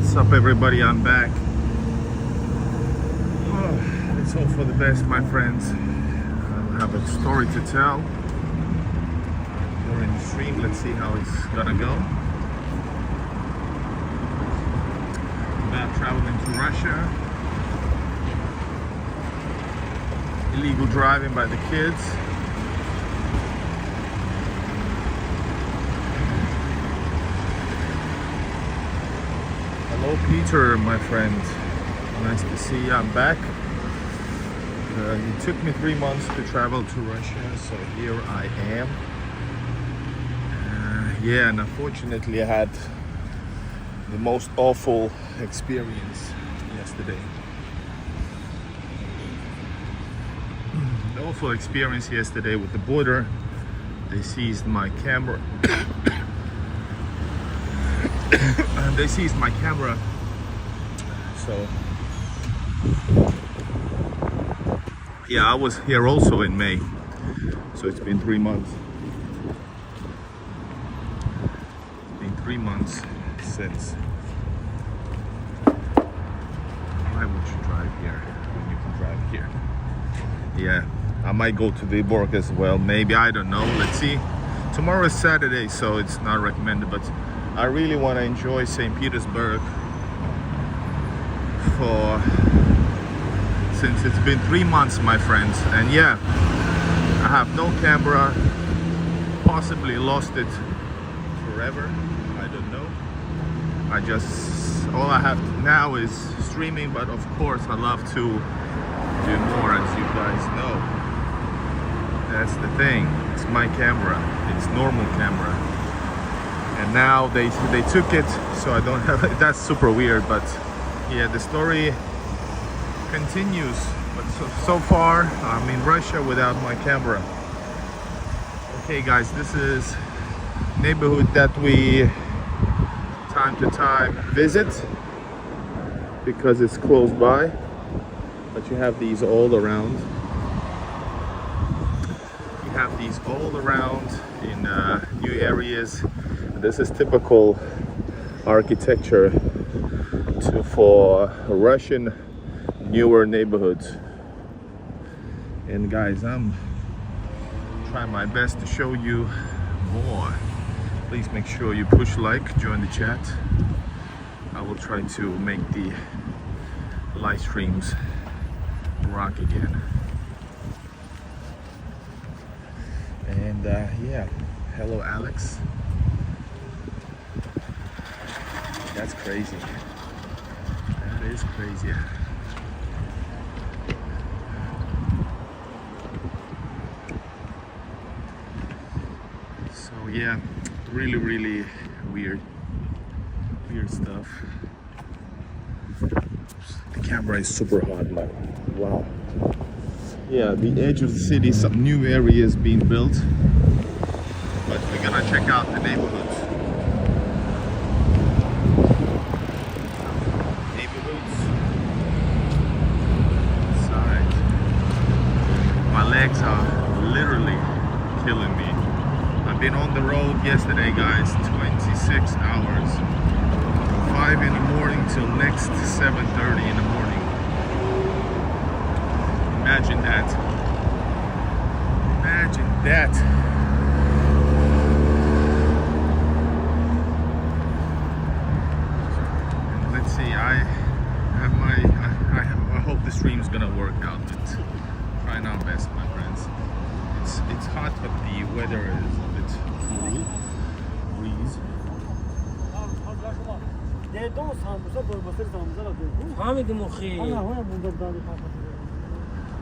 What's up, everybody? I'm back. Let's hope for the best, my friends. I have a story to tell. We're in the stream. Let's see how it's gonna go. About traveling to Russia. Illegal driving by the kids. Hello, Peter, my friend. Nice to see you. I'm back. It took me 3 months to travel to Russia, so here I am. Yeah, and unfortunately I had the most awful experience yesterday. The awful experience yesterday with the border. They seized my camera. They seized my camera. So yeah, I was here also in May, so it's been 3 months. It's been 3 months since. Why would you drive here when you can drive here? Yeah, I might go to Viborg as well, maybe, I don't know, let's see. Tomorrow is Saturday, so it's not recommended, but I really want to enjoy St. Petersburg since it's been 3 months, my friends. And yeah, I have no camera, possibly lost it forever, I don't know. All I have now is streaming, but of course I love to do more, as you guys know. That's the thing, it's my camera, it's normal camera. And now they took it, so I don't have it. That's super weird, but yeah, the story continues. But so far I'm in Russia without my camera. Okay guys, this is neighborhood that we time to time visit because it's close by, but you have these all around. You have these all around in new areas. This is typical architecture for Russian newer neighborhoods. And guys, I'm trying my best to show you more. Please make sure you push like, join the chat. I will try to make the live streams rock again. And yeah, hello Alex. That's crazy. That is crazy. So yeah, really weird stuff. The camera is super hot, man. Wow. Yeah, the edge of the city, some new areas being built, but we're gonna check out the neighborhoods. Legs are literally killing me. I've been on the road yesterday, guys, 26 hours. From 5 in the morning till next 7:30 in the morning. Imagine that. Imagine that. Let's see, I hope the stream's gonna work out. Trying our best, my friends. It's hot, but the weather is a bit cool. Breeze.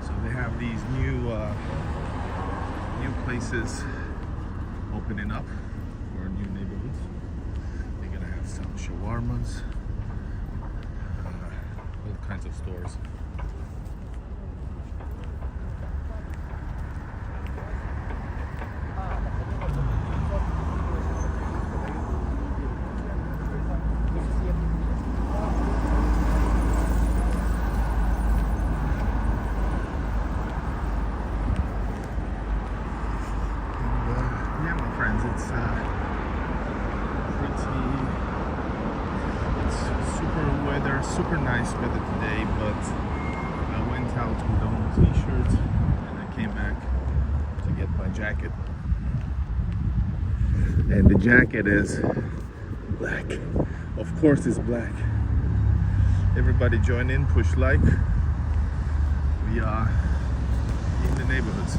So they have these new places opening up for new neighborhoods. They're gonna have some shawarmas, all kinds of stores. super nice weather today, but I went out with only t-shirt and I came back to get my jacket. And the jacket is black. Of course it's black. Everybody join in, push like. We are in the neighborhoods.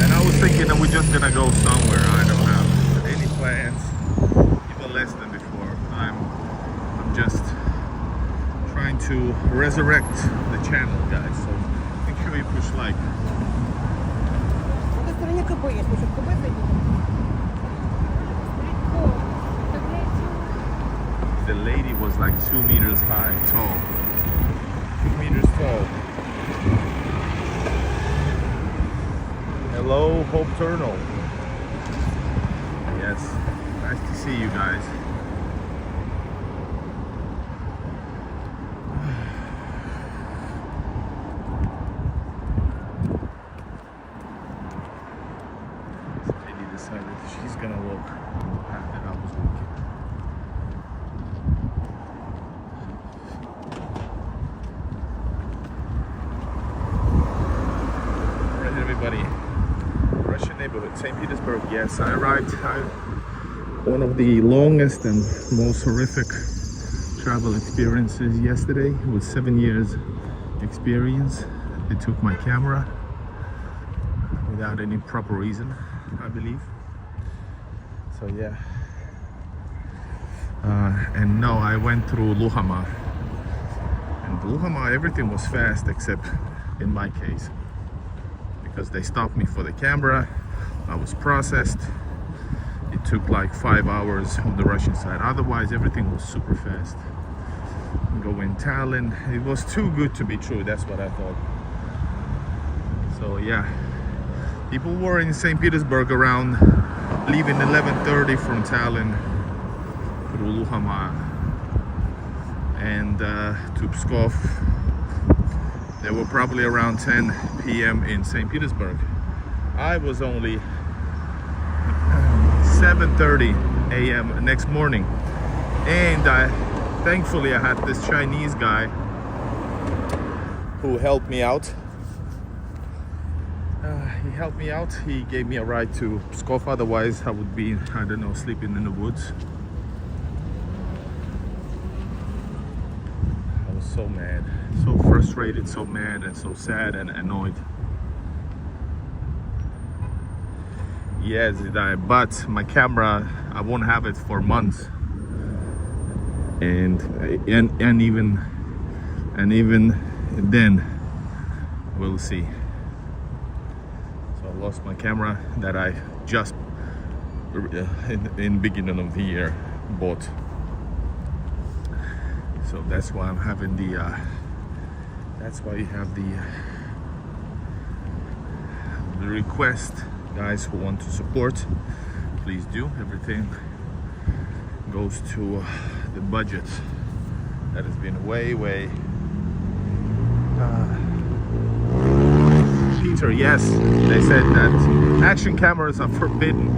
And I was thinking that we're just gonna go somewhere. I don't have any plans, even less than before. I'm just trying to resurrect the channel, guys. So make sure you push like. The lady was like 2 meters high, tall. 2 meters tall. Hello, Hope Turnal. Yes, nice to see you guys. This lady decided she's gonna walk on the path that I was walking. Everybody, Russian neighborhood, St. Petersburg. Yes, I arrived. One of the longest and most horrific travel experiences yesterday. It was 7 years experience. They took my camera without any proper reason, I believe. So yeah. And no, I went through Luhama. And Luhama, everything was fast except in my case. Because they stopped me for the camera. I was processed. It took like 5 hours on the Russian side. Otherwise, everything was super fast. Go in Tallinn. It was too good to be true. That's what I thought. So yeah, people were in St. Petersburg around leaving 11:30 from Tallinn through Luhama and to Pskov. They were probably around 10 p.m. in St. Petersburg. I was only 7:30 a.m. next morning. And thankfully I had this Chinese guy who helped me out. He helped me out. He gave me a ride to Pskov. Otherwise I would be, I don't know, sleeping in the woods. I was so mad. So frustrated, so mad, and so sad and annoyed. Yes, but my camera, I won't have it for months, and even then, we'll see. So I lost my camera that I just in beginning of the year bought. So that's why I'm having the. That's why you have the request, guys who want to support, please do. Everything goes to the budget that has been way cheaper. Yes, they said that action cameras are forbidden,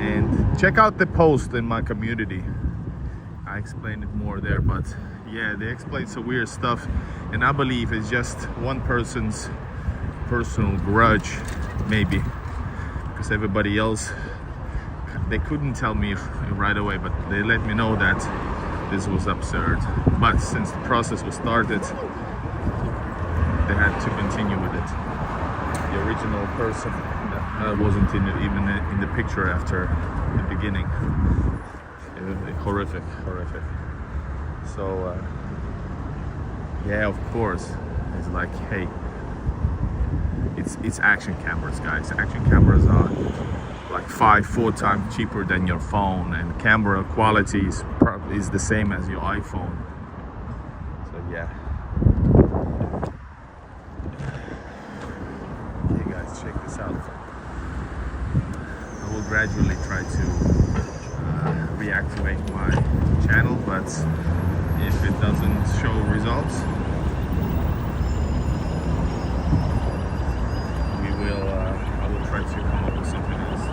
and check out the post in my community. I explained it more there, but yeah, they explain some weird stuff, and I believe it's just one person's personal grudge, maybe, because everybody else, they couldn't tell me right away, but they let me know that this was absurd. But since the process was started, they had to continue with it. The original person that wasn't even in the picture after the beginning. Horrific. So yeah, of course, it's like, hey, it's action cameras, guys. Action cameras are like 4 times cheaper than your phone, and camera quality is the same as your iPhone. So yeah. Okay guys, check this out. I will gradually try to reactivate my channel, but if it doesn't show results, I will try to come up with something else.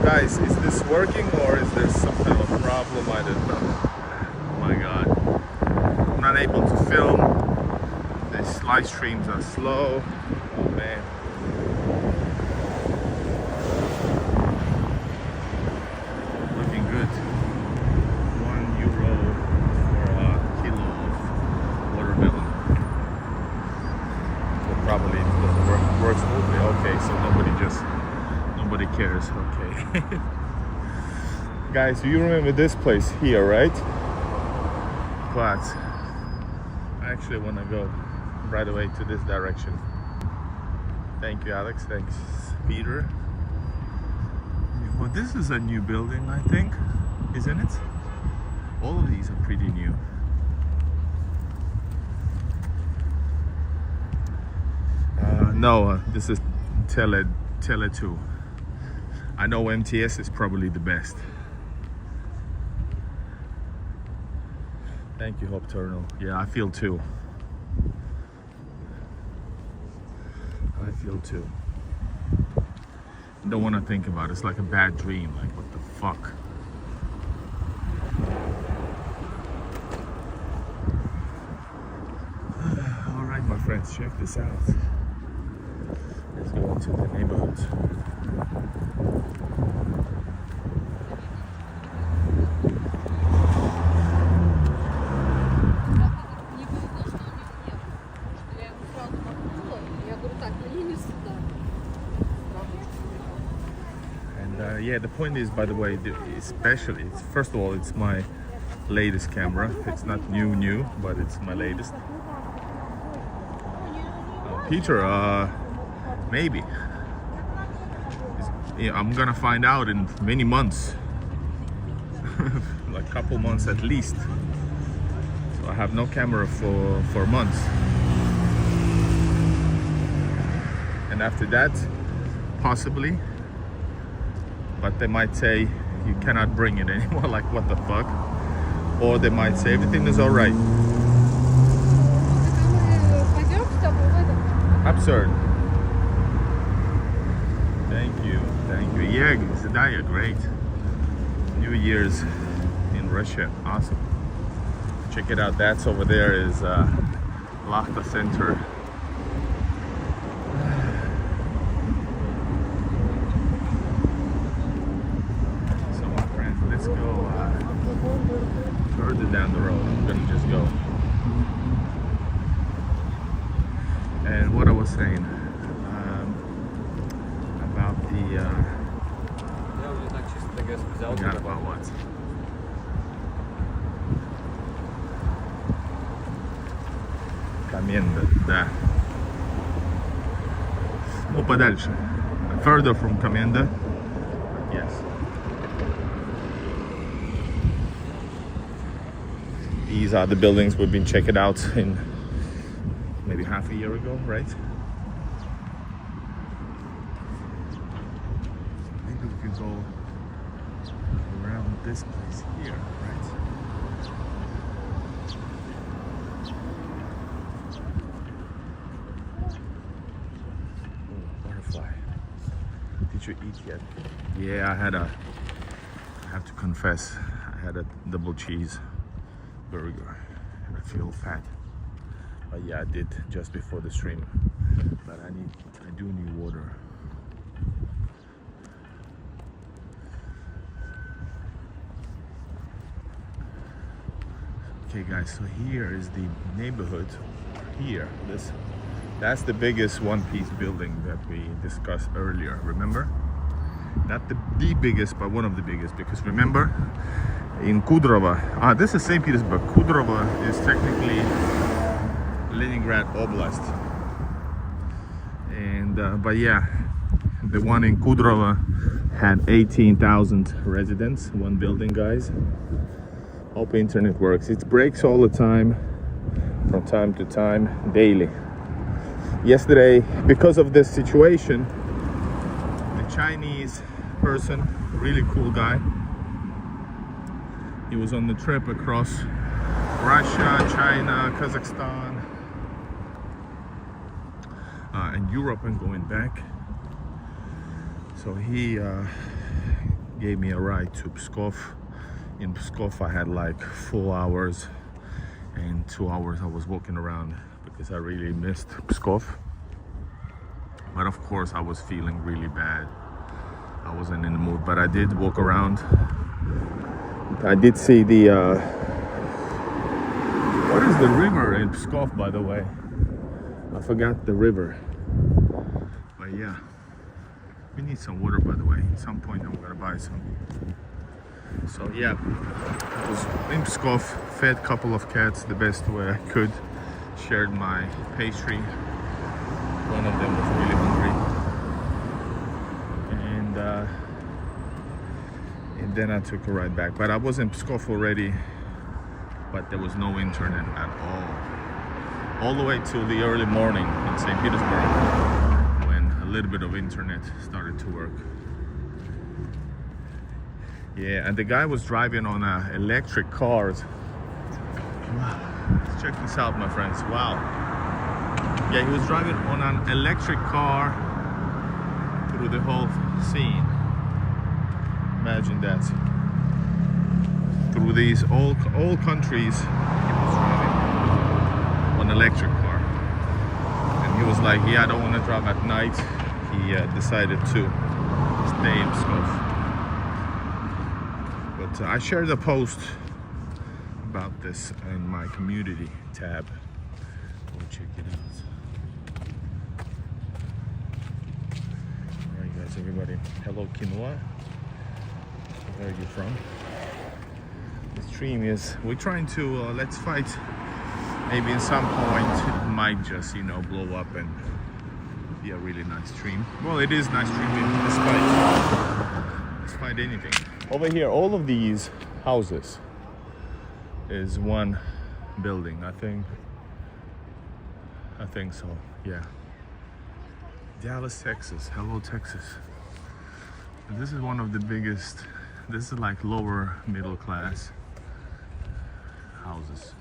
Guys, is this working or is there some kind of problem? I don't know. Oh my god. I'm not able to film. These live streams are slow. Oh man. Looking good. €1 for a kilo of watermelon. Well, probably it doesn't work smoothly. Okay, so nobody cares. Okay. Guys, you remember this place here, right? But I actually want to go right away to this direction. Thank you, Alex. Thanks, Peter. Well, this is a new building, I think, isn't it? All of these are pretty new. No, this is Tele 2. I know MTS is probably the best. Thank you, Hope Turtle. Yeah, I feel too. I feel too. Don't want to think about it. It's like a bad dream. Like, what the fuck? All right, my friends, check this out. Let's go into the neighborhoods. Yeah, the point is, by the way, especially, first of all, it's my latest camera. It's not new, but it's my latest. Peter, maybe. Yeah, I'm gonna find out in many months. Like a couple months at least. So I have no camera for months. And after that, possibly. But they might say you cannot bring it anymore. Like, what the fuck? Or they might say everything is all right. Absurd. Thank you. Yeah, Zadaya, great. New Year's in Russia, awesome. Check it out. That's over there is Lahta Center. Let's go further down the road. I'm gonna just go. And what I was saying about the forgot about what. Каменда, да. Ну, подальше. Further from Каменда. Yes. These are the buildings we've been checking out in maybe half a year ago, right? Maybe we could go around this place here, right? Oh, butterfly. Did you eat yet? Yeah, I have to confess, I had a double cheese burger and I feel fat. But yeah, I did just before the stream. But I do need water. Okay guys, so here is the neighborhood. Here, that's the biggest one-piece building that we discussed earlier, remember? Not the biggest, but one of the biggest, because remember, in Kudrovo, this is St. Petersburg. Kudrovo is technically Leningrad Oblast. And, but yeah, the one in Kudrovo had 18,000 residents, one building, guys. Hope internet works. It breaks all the time, from time to time, daily. Yesterday, because of this situation, the Chinese person, really cool guy, he was on the trip across Russia, China, Kazakhstan, and Europe and going back. So he gave me a ride to Pskov. In Pskov I had like 4 hours, and 2 hours I was walking around because I really missed Pskov. But of course I was feeling really bad. I wasn't in the mood, but I did walk around. I did see the what is the river in Pskov, by the way? I forgot the river. But yeah, we need some water, by the way. At some point I'm gonna buy some. So yeah, I was in Pskov, fed a couple of cats the best way I could, shared my pastry. One of them was really hungry, and then I took a ride back. But I was in Pskov already, but there was no internet at all the way till the early morning in St. Petersburg, when a little bit of internet started to work. Yeah, and the guy was driving on electric cars. Wow. Let's check this out, my friends. Wow. Yeah, he was driving on an electric car through the whole scene. Imagine that. Through these all countries, he was driving on an electric car. And he was like, yeah, I don't want to drive at night. He decided to stay in Pskov. But I shared a post about this in my community tab. Go check it out. Alright guys, everybody. Hello Quinoa. Where are you from? The stream is, we're trying to, let's fight. Maybe in some point it might just, blow up and be a really nice stream. Well, it is nice streaming despite anything. Over here, all of these houses is one building, I think so, yeah. Dallas, Texas. Hello, Texas. And this is one of the biggest, this is like lower middle class houses.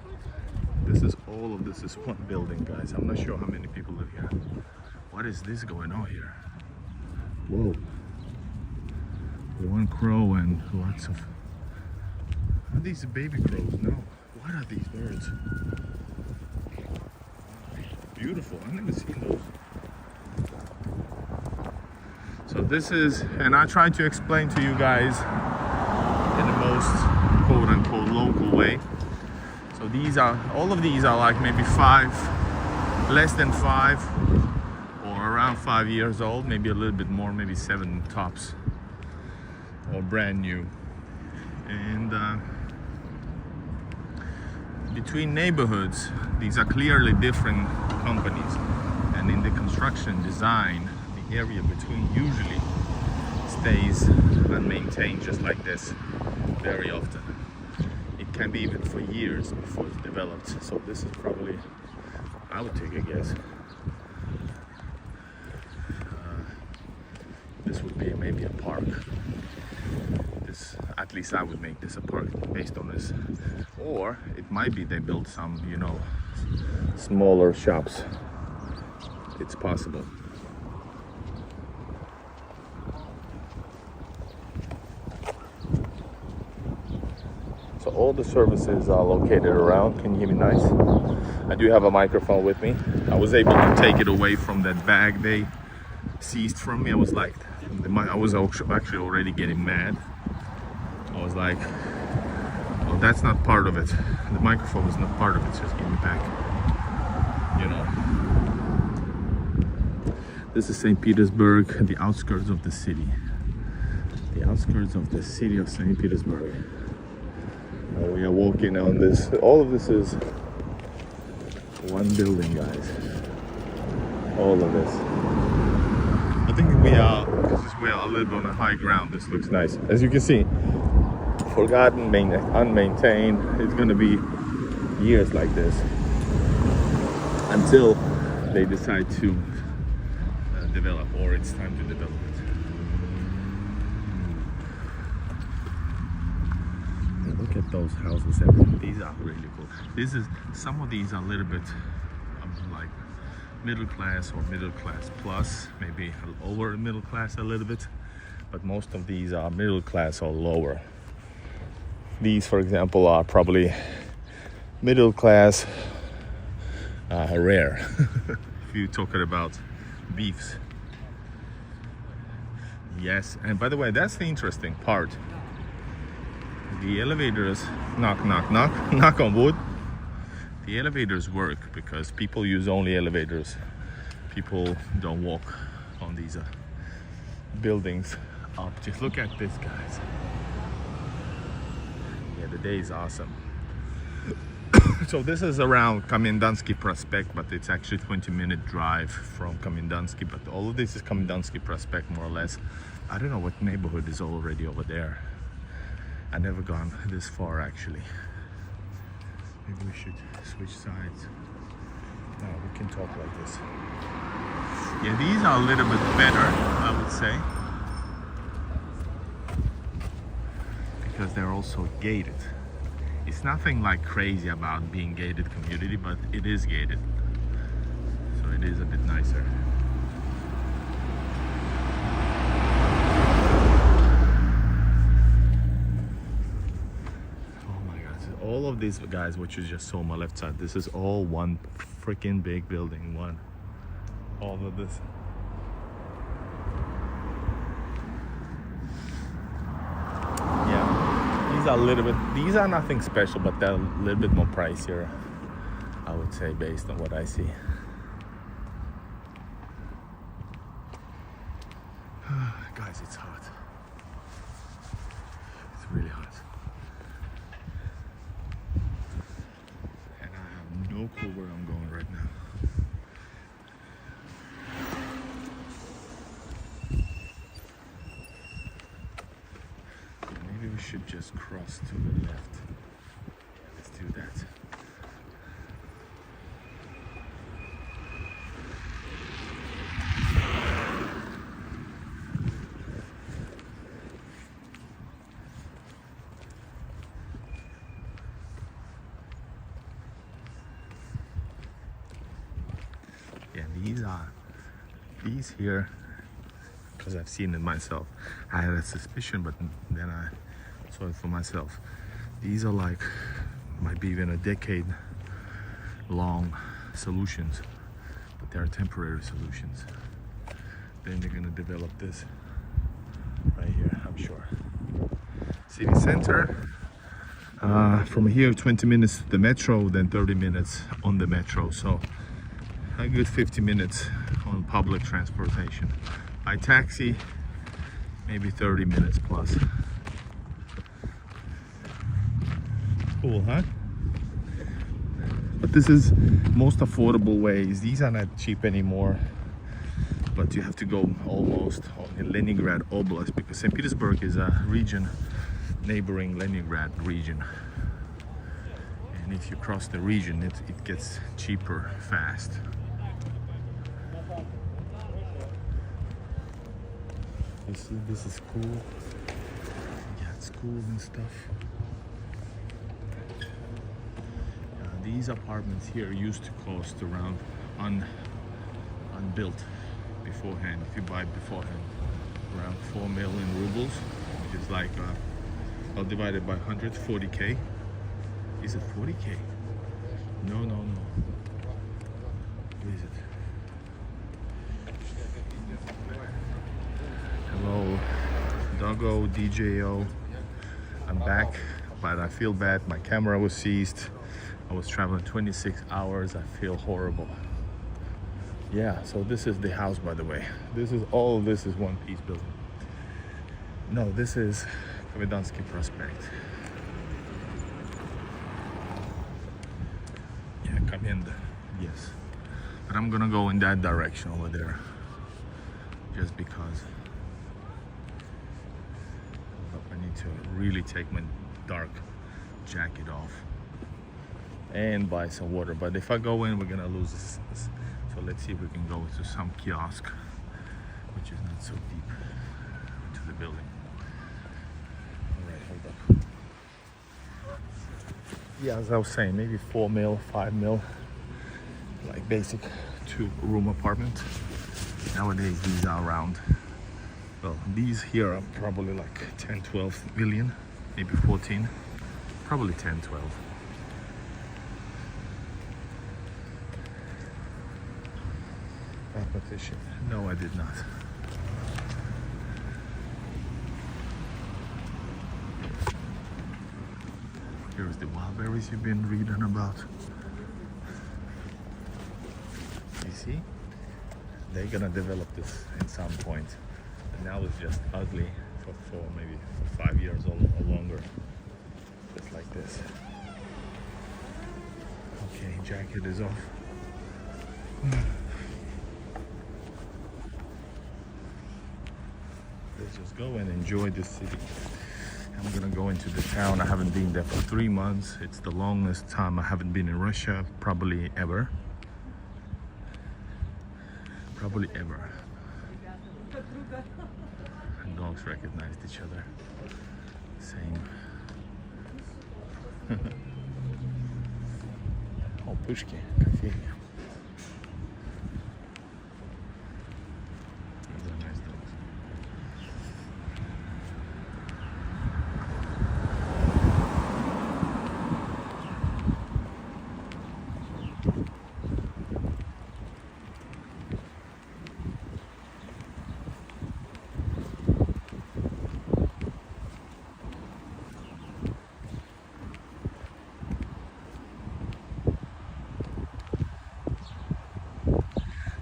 All of this is one building, guys. I'm not sure how many people live here. What is this going on here? Whoa. One crow and lots of... Are these baby crows? No. What are these birds? Beautiful. I've never seen those. So this is, and I try to explain to you guys in the most quote-unquote local way. So these are, all of these are like maybe less than 5 or around 5 years old, maybe a little bit more, maybe 7 tops, or brand new. And between neighborhoods, these are clearly different companies, and in the construction design, the area between usually stays unmaintained just like this very often. It can be even for years before it's developed. So this is probably, I would take a guess, this would be maybe a park. This, at least I would make this a park based on this. Or it might be they built some, smaller shops. It's possible. So all the services are located around. Can you hear me nice? I do have a microphone with me. I was able to take it away from that bag they seized from me. I was like, I was actually already getting mad. I was like, oh, that's not part of it. The microphone was not part of it. Just give me back. This is St. Petersburg, the outskirts of the city. The outskirts of the city of St. Petersburg. We are walking on this. All of this is one building, guys. All of this. I think because we are a little bit on a high ground. This looks nice. As you can see, forgotten, unmaintained. It's gonna be years like this until they decide to develop, or it's time to develop it. Look at those houses. These are really cool. Some of these are a little bit like middle class or middle class plus, maybe lower middle class a little bit. but most of these are middle class or lower. These, for example, are probably middle class, rare. If you're talking about beefs. Yes, and by the way, that's the interesting part. The elevators, knock, knock, knock, knock on wood. The elevators work because people use only elevators. People don't walk on these buildings up. Just look at this, guys. Yeah, the day is awesome. So this is around Komendansky Prospect, but it's actually 20-minute drive from Komendansky. But all of this is Komendansky Prospect, more or less. I don't know what neighborhood is already over there. I've never gone this far, actually. Maybe we should switch sides. No, we can talk like this. Yeah, these are a little bit better, I would say, because they're also gated. It's nothing like crazy about being gated community, but it is gated, so it is a bit nicer. Oh my God! So all of these guys, what you just saw on my left side, this is all one freaking big building. One, all of this. These are a little bit, these are nothing special, but they're a little bit more pricier, I would say, based on what I see. Guys, it's hot. It's really hot. And I have no clue where I'm going right now. We should just cross to the left. Let's do that. Yeah, these here, because I've seen it myself. I had a suspicion, but then I saw it for myself. These are like, might be even a decade long solutions, but they're temporary solutions. Then they're gonna develop this right here, I'm sure. City center, from here 20 minutes to the metro, then 30 minutes on the metro, so a good 50 minutes on public transportation. By taxi, maybe 30 minutes plus. Cool, huh? But this is most affordable ways. These are not cheap anymore, but you have to go almost on the Leningrad Oblast, because St. Petersburg is a region neighboring Leningrad region. And if you cross the region, it gets cheaper fast. This is cool. Yeah, it's cool and stuff. These apartments here used to cost around unbuilt beforehand. If you buy beforehand, around 4 million rubles, which is like well, divided by 140k. Is it 40k? No. What is it? Hello, Doggo, DJO. I'm back, but I feel bad. My camera was seized. I was traveling 26 hours. I feel horrible. Yeah, so this is the house, by the way. This is one piece building. No, this is Komendansky Prospect. Yeah, Komenda, yes. But I'm gonna go in that direction over there, just because I need to really take my dark jacket off and buy some water. But if I go in, we're gonna lose this. So let's see if we can go to some kiosk, which is not so deep into the building. All right, hold up. Yeah, as I was saying, maybe 4 mil, 5 mil, like basic 2-room apartment. Nowadays these are around Well, these here are probably like 10, 12 million, maybe 14, probably 10, 12. Competition. No, I did not. Here's the wildberries you've been reading about. You see? They're gonna develop this at some point. And now it's just ugly for maybe 5 years or longer. Just like this. Okay, jacket is off. Let's just go and enjoy this city. I'm gonna go into the town. I haven't been there for 3 months. It's the longest time I haven't been in Russia, probably ever. Probably ever. And dogs recognized each other. Same. Oh, Pushki, coffee. Those are nice dogs.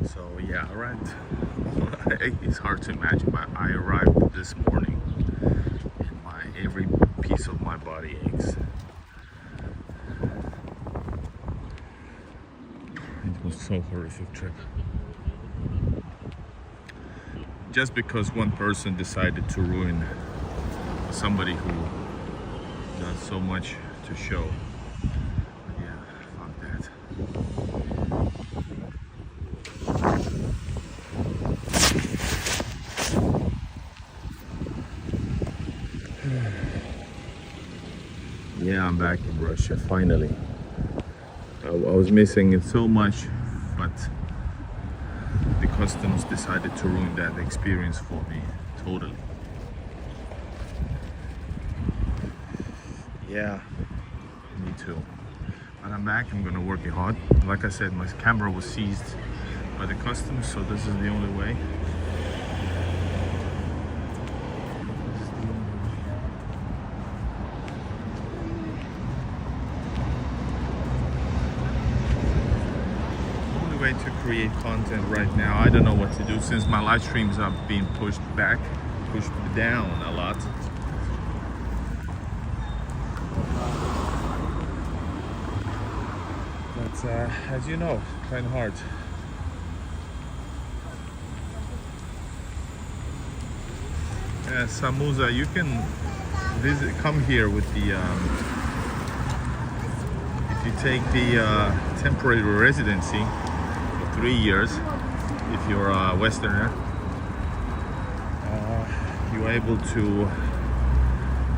So yeah, I arrived. It's hard to imagine, but I arrived this morning and every piece of my body aches. It was so horrific trip. Just because one person decided to ruin somebody who does so much to show. But yeah, fuck that. Yeah, I'm back in Russia, finally. I was missing it so much, but the customs decided to ruin that experience for me, totally. Yeah, me too. But I'm back, I'm gonna work it hard. Like I said, my camera was seized by the customs, so this is the only way. Way to create content right now. I don't know what to do since my live streams are being pushed down a lot. But as you know, kind of hard. Samuza, you can come here with the if you take the temporary residency. 3 years, if you're a Westerner, you're able to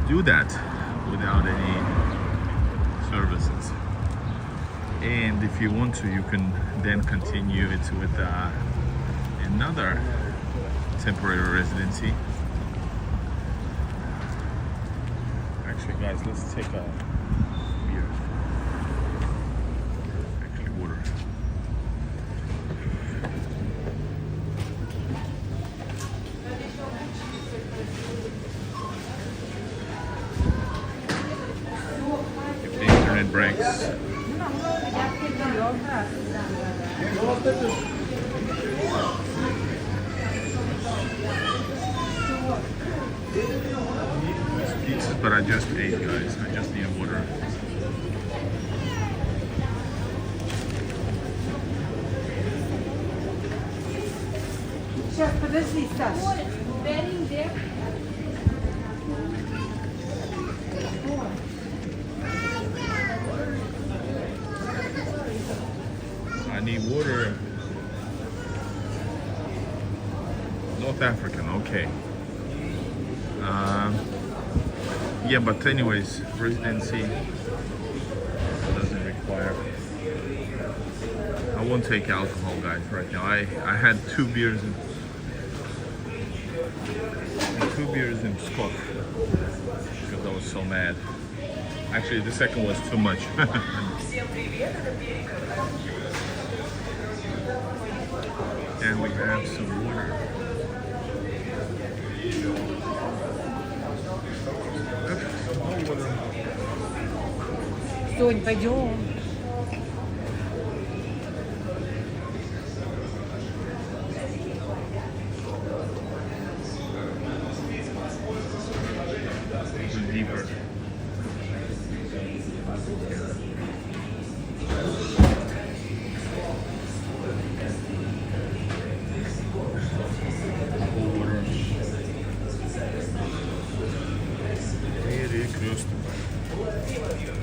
do that without any services. And if you want to, you can then continue it with another temporary residency. Actually, guys, let's take a beer. Actually, water. Breaks. Pizzas, but I just ate, guys. I just need water. Сейчас, подожди, Саш. I need water. North African, okay. Yeah, but anyways, residency doesn't require. I won't take alcohol, guys, right now. I had 2 beers. And 2 beers in Scott because I was so mad. Actually, the second was too much. And we have some water. Сонь, пойдем. Deeper. Перекресток.